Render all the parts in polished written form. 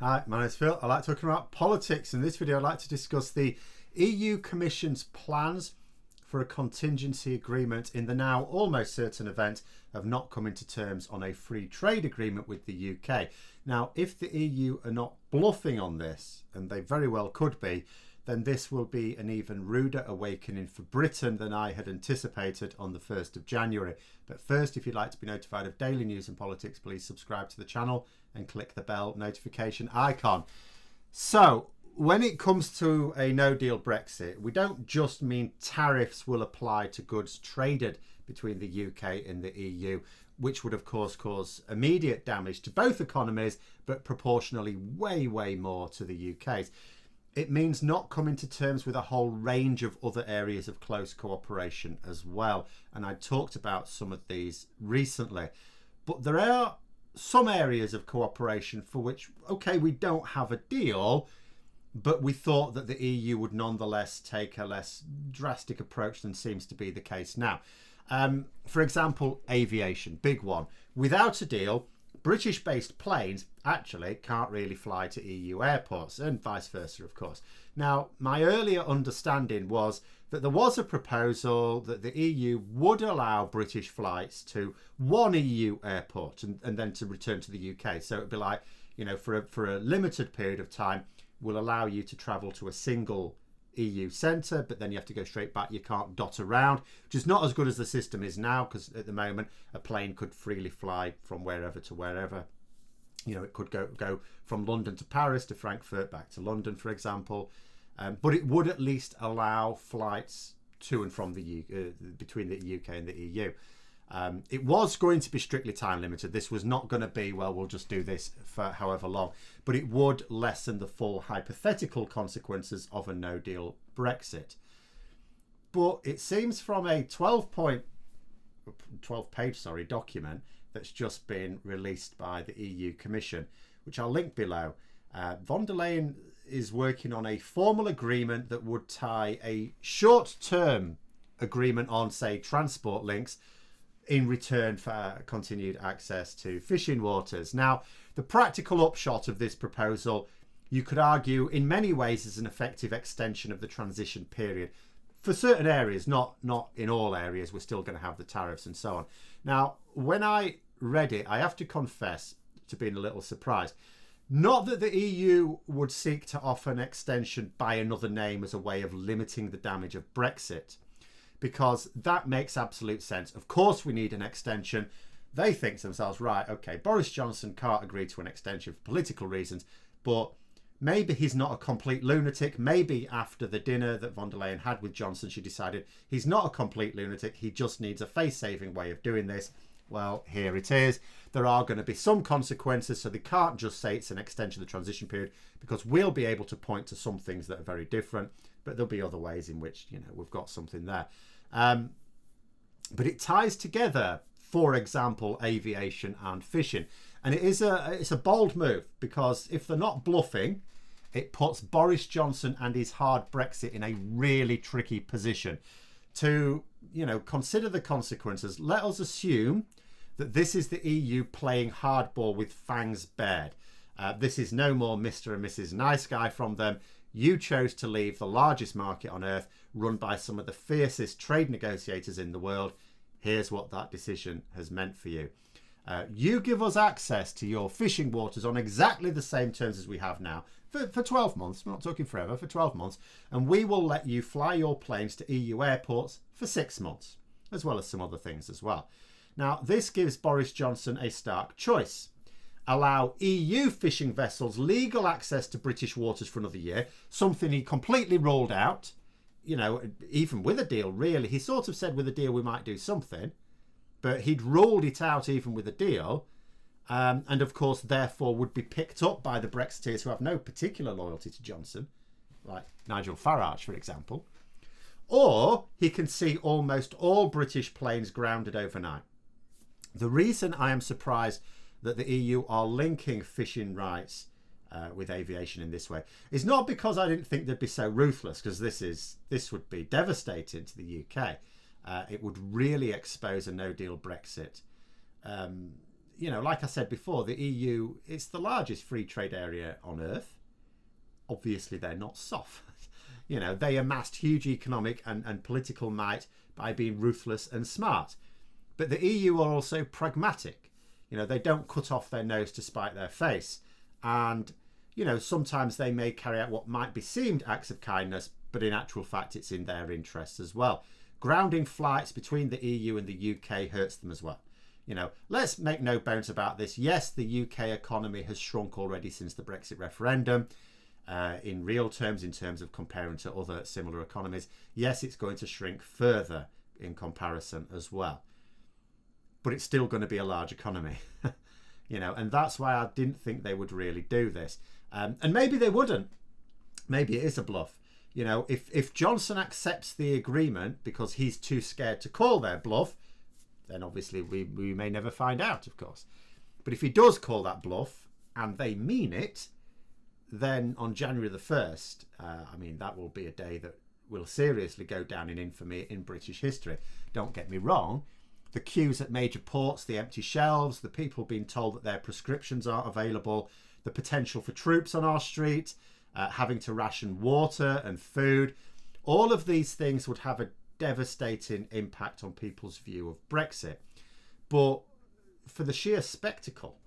Hi, my name's Phil. I like talking about politics. In this video, I'd like to discuss the EU Commission's plans for a contingency agreement in the now almost certain event of not coming to terms on a free trade agreement with the UK. Now, if the EU are not bluffing on this, and they very well could be, then this will be an even ruder awakening for Britain than I had anticipated on the 1st of January. But first, if you'd like to be notified of daily news and politics, please subscribe to the channel and click the bell notification icon. So, when it comes to a no-deal Brexit, we don't just mean tariffs will apply to goods traded between the UK and the EU, which would of course cause immediate damage to both economies, but proportionally way more to the UK's. It means not coming to terms with a whole range of other areas of close cooperation as well. And I talked about some of these recently. But there are some areas of cooperation for which, okay, we don't have a deal, but we thought that the EU would nonetheless take a less drastic approach than seems to be the case now. For example, aviation, big one. Without a deal, British-based planes actually can't really fly to EU airports, and vice versa, of course. Now, my earlier understanding was that there was a proposal that the EU would allow British flights to one EU airport and then to return to the UK. So it'd be like, you know, for a limited period of time, we'll allow you to travel to a single EU centre, but then you have to go straight back. You can't dot around, which is not as good as the system is now, because at the moment a plane could freely fly from wherever to wherever. You know, it could go from London to Paris to Frankfurt, back to London, for example. But it would at least allow flights to and from the between the UK and the EU. It was going to be strictly time limited. This was not going to be, well, we'll just do this for however long, but it would lessen the full hypothetical consequences of a no-deal Brexit. But it seems from a 12-page document that's just been released by the EU Commission, which I'll link below, von der Leyen is working on a formal agreement that would tie a short-term agreement on, say, transport links in return for continued access to fishing waters. Now, the practical upshot of this proposal, you could argue, in many ways is an effective extension of the transition period. For certain areas, not in all areas, we're still going to have the tariffs and so on. Now, when I read it, I have to confess to being a little surprised. Not that the EU would seek to offer an extension by another name as a way of limiting the damage of Brexit, because that makes absolute sense. Of course we need an extension. They think to themselves, right, okay, Boris Johnson can't agree to an extension for political reasons, but maybe he's not a complete lunatic. Maybe after the dinner that von der Leyen had with Johnson, she decided he's not a complete lunatic. He just needs a face-saving way of doing this. Well, here it is. There are going to be some consequences, so they can't just say it's an extension of the transition period, because we'll be able to point to some things that are very different, but there'll be other ways in which, you know, we've got something there. But it ties together, for example, aviation and fishing. And it's a bold move, because if they're not bluffing, it puts Boris Johnson and his hard Brexit in a really tricky position. To, you know, consider the consequences. Let us assume that this is the EU playing hardball with fangs bared. This is no more Mr. and Mrs. Nice Guy from them. You chose to leave the largest market on earth, run by some of the fiercest trade negotiators in the world. Here's what that decision has meant for you. You give us access to your fishing waters on exactly the same terms as we have now for 12 months. We're not talking forever, for 12 months. And we will let you fly your planes to EU airports for 6 months, as well as some other things as well. Now, this gives Boris Johnson a stark choice. Allow EU fishing vessels legal access to British waters for another year, something he completely ruled out, you know, even with a deal, really. He sort of said with a deal we might do something, but he'd ruled it out even with a deal, and of course, therefore, would be picked up by the Brexiteers who have no particular loyalty to Johnson, like Nigel Farage, for example. Or he can see almost all British planes grounded overnight. The reason I am surprised that the EU are linking fishing rights with aviation in this way is not because I didn't think they'd be so ruthless, because this would be devastating to the UK. It would really expose a no-deal Brexit. like I said before, the EU, it's the largest free trade area on earth. Obviously, they're not soft. They amassed huge economic and political might by being ruthless and smart. But the EU are also pragmatic. They don't cut off their nose to spite their face. And, sometimes they may carry out what might be seemed acts of kindness, but in actual fact, it's in their interests as well. Grounding flights between the EU and the UK hurts them as well. Let's make no bones about this. Yes, the UK economy has shrunk already since the Brexit referendum. In real terms, in terms of comparing to other similar economies, yes, it's going to shrink further in comparison as well. But it's still going to be a large economy, and that's why I didn't think they would really do this. And maybe they wouldn't. Maybe it is a bluff. If Johnson accepts the agreement because he's too scared to call their bluff, then obviously we may never find out, of course. But if he does call that bluff and they mean it, then on January the 1st, that will be a day that will seriously go down in infamy in British history. Don't get me wrong. The queues at major ports, the empty shelves, the people being told that their prescriptions aren't available, the potential for troops on our street, having to ration water and food, all of these things would have a devastating impact on people's view of Brexit. But for the sheer spectacle,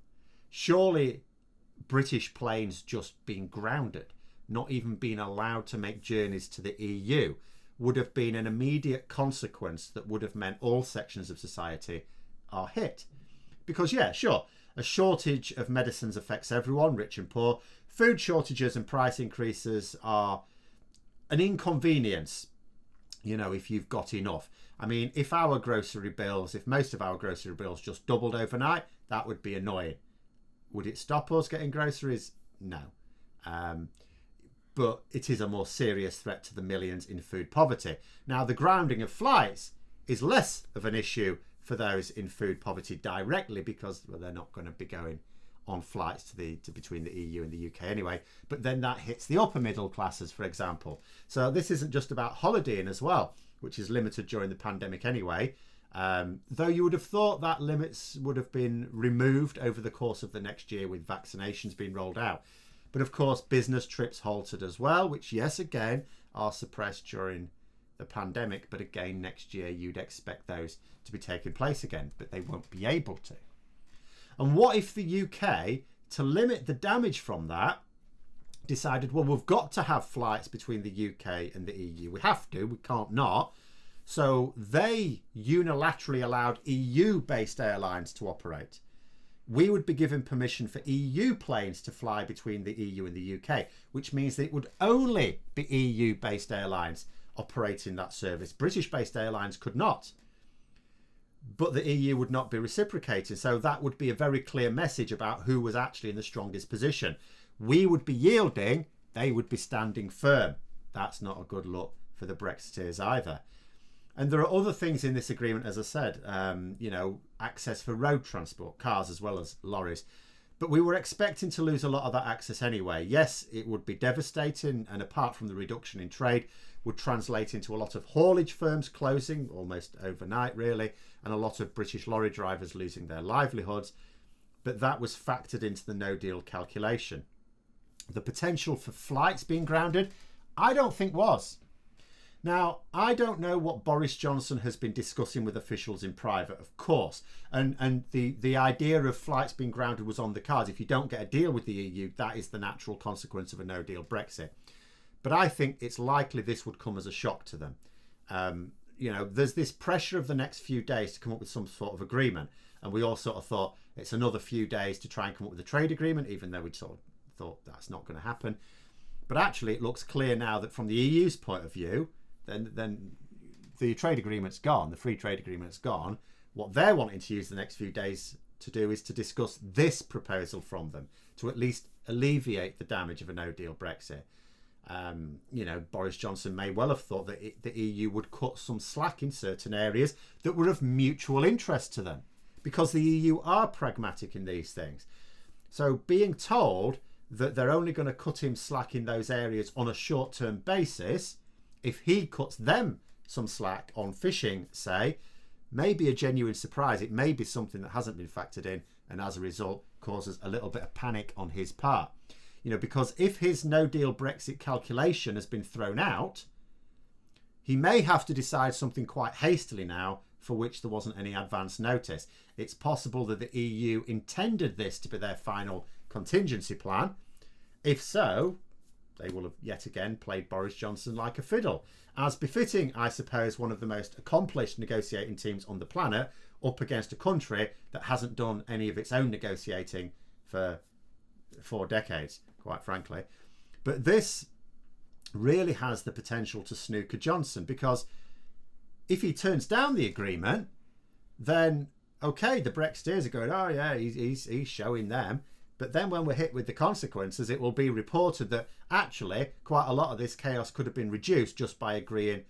surely British planes just being grounded, not even being allowed to make journeys to the EU, would have been an immediate consequence that would have meant all sections of society are hit. Because, yeah, sure, a shortage of medicines affects everyone, rich and poor. Food shortages and price increases are an inconvenience, if you've got enough. If most of our grocery bills just doubled overnight, that would be annoying. Would it stop us getting groceries? No. But it is a more serious threat to the millions in food poverty. Now, the grounding of flights is less of an issue for those in food poverty directly because they're not going to be going on flights to between the EU and the UK anyway. But then that hits the upper middle classes, for example. So this isn't just about holidaying as well, which is limited during the pandemic anyway. Though you would have thought that limits would have been removed over the course of the next year with vaccinations being rolled out. But of course, business trips halted as well, which, yes, again, are suppressed during the pandemic. But again, next year, you'd expect those to be taking place again, but they won't be able to. And what if the UK, to limit the damage from that, decided, well, we've got to have flights between the UK and the EU. We have to, we can't not. So they unilaterally allowed EU-based airlines to operate. We would be given permission for EU planes to fly between the EU and the UK, which means that it would only be EU-based airlines operating that service. British-based airlines could not. But the EU would not be reciprocating. So that would be a very clear message about who was actually in the strongest position. We would be yielding, they would be standing firm. That's not a good look for the Brexiteers either. And there are other things in this agreement, as I said, access for road transport, cars as well as lorries. But we were expecting to lose a lot of that access anyway. Yes, it would be devastating, and apart from the reduction in trade, would translate into a lot of haulage firms closing almost overnight, really, and a lot of British lorry drivers losing their livelihoods. But that was factored into the no-deal calculation. The potential for flights being grounded, I don't think was. Now, I don't know what Boris Johnson has been discussing with officials in private, of course. And the idea of flights being grounded was on the cards. If you don't get a deal with the EU, that is the natural consequence of a no-deal Brexit. But I think it's likely this would come as a shock to them. There's this pressure of the next few days to come up with some sort of agreement. And we all sort of thought it's another few days to try and come up with a trade agreement, even though we sort of thought that's not going to happen. But actually, it looks clear now that from the EU's point of view, then the trade agreement's gone, the free trade agreement's gone. What they're wanting to use the next few days to do is to discuss this proposal from them, to at least alleviate the damage of a no-deal Brexit. Boris Johnson may well have thought that the EU would cut some slack in certain areas that were of mutual interest to them, because the EU are pragmatic in these things. So being told that they're only going to cut him slack in those areas on a short-term basis, if he cuts them some slack on fishing, say, may be a genuine surprise. It may be something that hasn't been factored in and as a result causes a little bit of panic on his part. You know, because if his no-deal Brexit calculation has been thrown out, he may have to decide something quite hastily now for which there wasn't any advance notice. It's possible that the EU intended this to be their final contingency plan. If so, they will have yet again played Boris Johnson like a fiddle, as befitting, I suppose, one of the most accomplished negotiating teams on the planet up against a country that hasn't done any of its own negotiating for 4 decades, quite frankly. But this really has the potential to snooker Johnson, because if he turns down the agreement, then okay, the Brexiteers are going, oh yeah, he's showing them. But then when we're hit with the consequences, it will be reported that actually quite a lot of this chaos could have been reduced just by agreeing,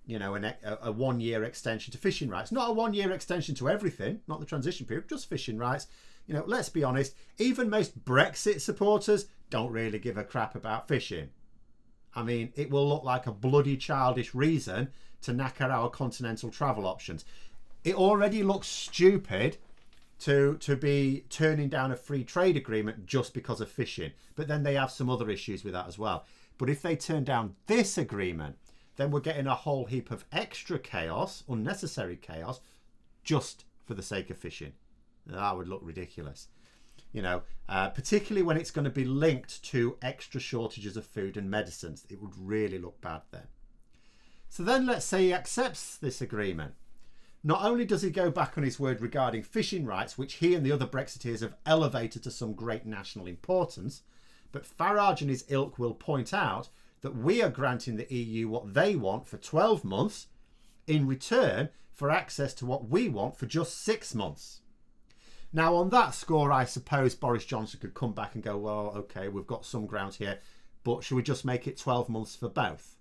you know, a 1-year extension to fishing rights. Not a 1-year extension to everything, not the transition period, just fishing rights. You know, let's be honest, even most Brexit supporters don't really give a crap about fishing. I mean, it will look like a bloody childish reason to knacker our continental travel options. It already looks stupid to be turning down a free trade agreement just because of fishing. But then they have some other issues with that as well. But if they turn down this agreement, then we're getting a whole heap of extra chaos, unnecessary chaos, just for the sake of fishing. That would look ridiculous. You know, particularly when it's going to be linked to extra shortages of food and medicines. It would really look bad then. So then let's say he accepts this agreement. Not only does he go back on his word regarding fishing rights, which he and the other Brexiteers have elevated to some great national importance, but Farage and his ilk will point out that we are granting the EU what they want for 12 months in return for access to what we want for just 6 months. Now, on that score, I suppose Boris Johnson could come back and go, well, okay, we've got some ground here, but should we just make it 12 months for both?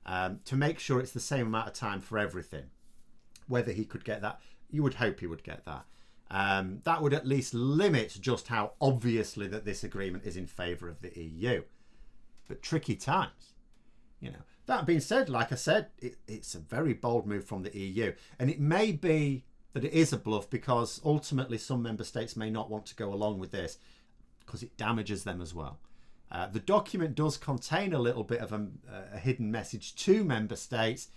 To make sure it's the same amount of time for everything. Whether he could get that, you would hope he would get that. That would at least limit just how obviously that this agreement is in favour of the EU. But tricky times, you know. That being said, like I said, it's a very bold move from the EU. And it may be that it is a bluff because ultimately some member states may not want to go along with this because it damages them as well. The document does contain a little bit of a hidden message to member states,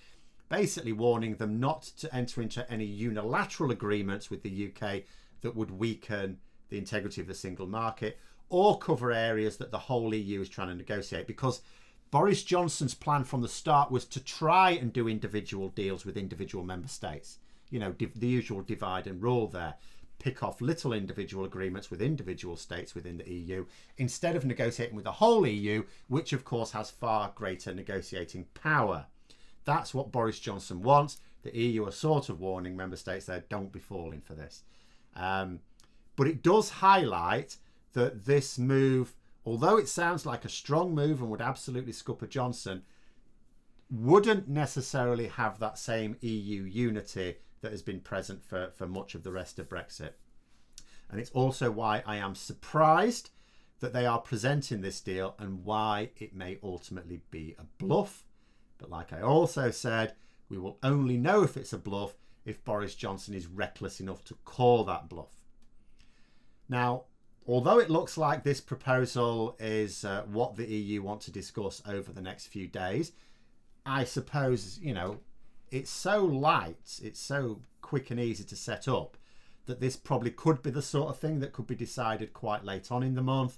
basically warning them not to enter into any unilateral agreements with the UK that would weaken the integrity of the single market or cover areas that the whole EU is trying to negotiate, because Boris Johnson's plan from the start was to try and do individual deals with individual member states. You know, the usual divide and rule there. Pick off little individual agreements with individual states within the EU instead of negotiating with the whole EU, which of course has far greater negotiating power. That's what Boris Johnson wants. The EU are sort of warning member states there, don't be falling for this. But it does highlight that this move, although it sounds like a strong move and would absolutely scupper Johnson, wouldn't necessarily have that same EU unity that has been present for much of the rest of Brexit. And it's also why I am surprised that they are presenting this deal and why it may ultimately be a bluff. But like I also said, we will only know if it's a bluff if Boris Johnson is reckless enough to call that bluff. Now, although it looks like this proposal is what the EU want to discuss over the next few days, I suppose, you know, it's so light, it's so quick and easy to set up that this probably could be the sort of thing that could be decided quite late on in the month.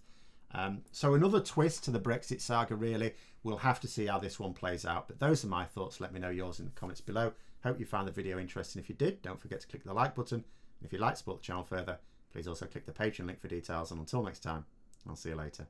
So another twist to the Brexit saga, really. We'll have to see how this one plays out. But those are my thoughts. Let me know yours in the comments below. Hope you found the video interesting. If you did, don't forget to click the like button. And if you'd like to support the channel further, please also click the Patreon link for details. And until next time, I'll see you later.